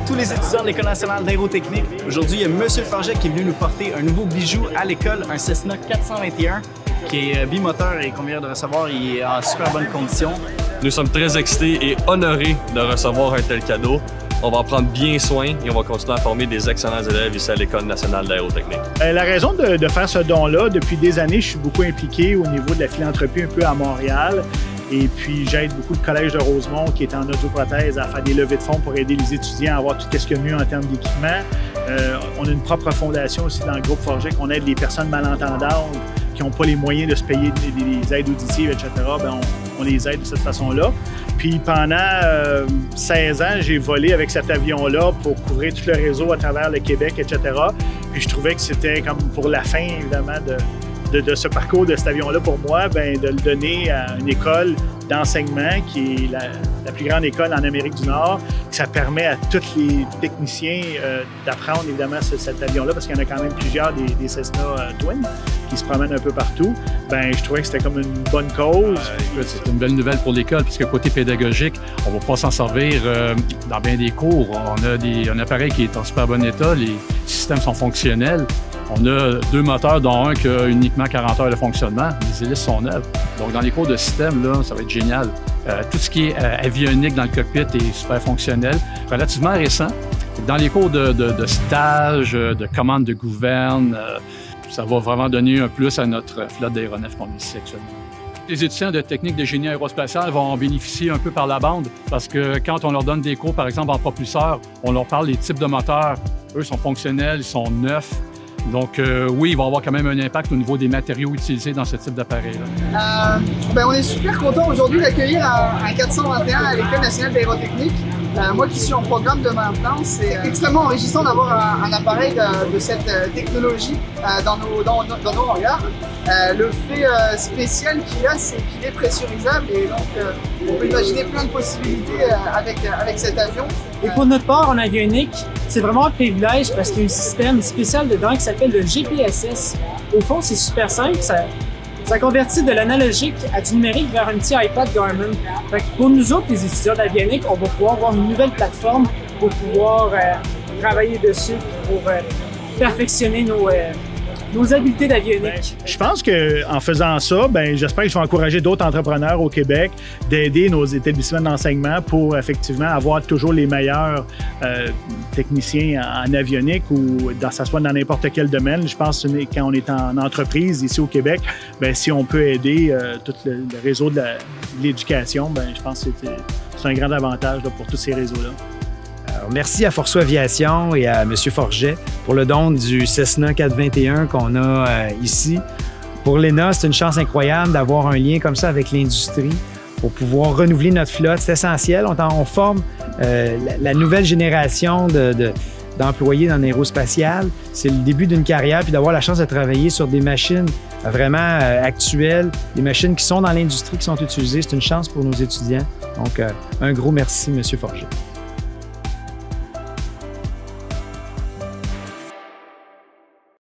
tous les étudiants de l'École nationale d'aérotechnique. Aujourd'hui, il y a M. Forget qui est venu nous porter un nouveau bijou à l'école, un Cessna 421 qui est bimoteur et qu'on vient de recevoir. Il est en super bonne condition. Nous sommes très excités et honorés de recevoir un tel cadeau. On va en prendre bien soin et on va continuer à former des excellents élèves ici à l'École nationale d'aérotechnique. La raison de faire ce don-là, depuis des années, je suis beaucoup impliqué au niveau de la philanthropie un peu à Montréal. Et puis, j'aide beaucoup le Collège de Rosemont, qui est en audioprothèse, à faire des levées de fonds pour aider les étudiants à avoir tout ce qu'il y a de mieux en termes d'équipement. On a une propre fondation aussi dans le groupe Forget, qu'on aide les personnes malentendantes qui n'ont pas les moyens de se payer des aides auditives, etc. Bien, on les aide de cette façon-là. Puis pendant 16 ans, j'ai volé avec cet avion-là pour couvrir tout le réseau à travers le Québec, etc. Puis je trouvais que c'était comme pour la fin, évidemment, de ce parcours de cet avion-là pour moi, bien, de le donner à une école d'enseignement qui est la plus grande école en Amérique du Nord. Ça permet à tous les techniciens d'apprendre évidemment cet avion-là, parce qu'il y en a quand même plusieurs des Cessna Twin qui se promènent un peu partout. Bien, je trouvais que c'était comme une bonne cause. C'est une belle nouvelle pour l'école, puisque côté pédagogique, on ne va pas s'en servir dans bien des cours. On a un appareil qui est en super bon état, les systèmes sont fonctionnels. On a 2 moteurs, dont un qui a uniquement 40 heures de fonctionnement. Les hélices sont neuves. Donc, dans les cours de système, là, ça va être génial. Tout ce qui est avionique dans le cockpit est super fonctionnel, relativement récent. Dans les cours de stage, de commande de gouverne, ça va vraiment donner un plus à notre flotte d'aéronefs qu'on est ici actuellement. Les étudiants de technique de génie aérospatial vont bénéficier un peu par la bande parce que quand on leur donne des cours, par exemple en propulseur, on leur parle des types de moteurs. Eux sont fonctionnels, ils sont neufs. Donc oui, il va y avoir quand même un impact au niveau des matériaux utilisés dans ce type d'appareil-là. On est super content aujourd'hui d'accueillir un 421 à l'École nationale d'aérotechnique. Moi qui suis en programme de maintenance, c'est extrêmement enrichissant d'avoir un appareil de cette technologie dans nos hangars. Le fait spécial qu'il a, c'est qu'il est pressurisable et donc on peut imaginer plein de possibilités avec cet avion. Et pour notre part, en avionique, c'est vraiment un privilège parce qu'il y a un système spécial dedans qui s'appelle le GPSS. Au fond, c'est super simple. Ça convertit de l'analogique à du numérique vers un petit iPad Garmin. Fait que pour nous autres, les étudiants d'avionique, on va pouvoir avoir une nouvelle plateforme pour pouvoir travailler dessus, pour perfectionner nos habiletés d'avionique. Je pense qu'en faisant ça, j'espère que je vais encourager d'autres entrepreneurs au Québec d'aider nos établissements d'enseignement pour effectivement avoir toujours les meilleurs techniciens en avionique ou ça soit dans n'importe quel domaine. Je pense que quand on est en entreprise ici au Québec, si on peut aider tout le réseau de l'éducation, je pense que c'est un grand avantage pour tous ces réseaux-là. Alors, merci à Forceau Aviation et à M. Forget pour le don du Cessna 421 qu'on a ici. Pour l'ENA, c'est une chance incroyable d'avoir un lien comme ça avec l'industrie pour pouvoir renouveler notre flotte. C'est essentiel. On forme la nouvelle génération d'employés dans l'aérospatial. C'est le début d'une carrière, puis d'avoir la chance de travailler sur des machines vraiment actuelles, des machines qui sont dans l'industrie, qui sont utilisées. C'est une chance pour nos étudiants. Donc, un gros merci, M. Forget.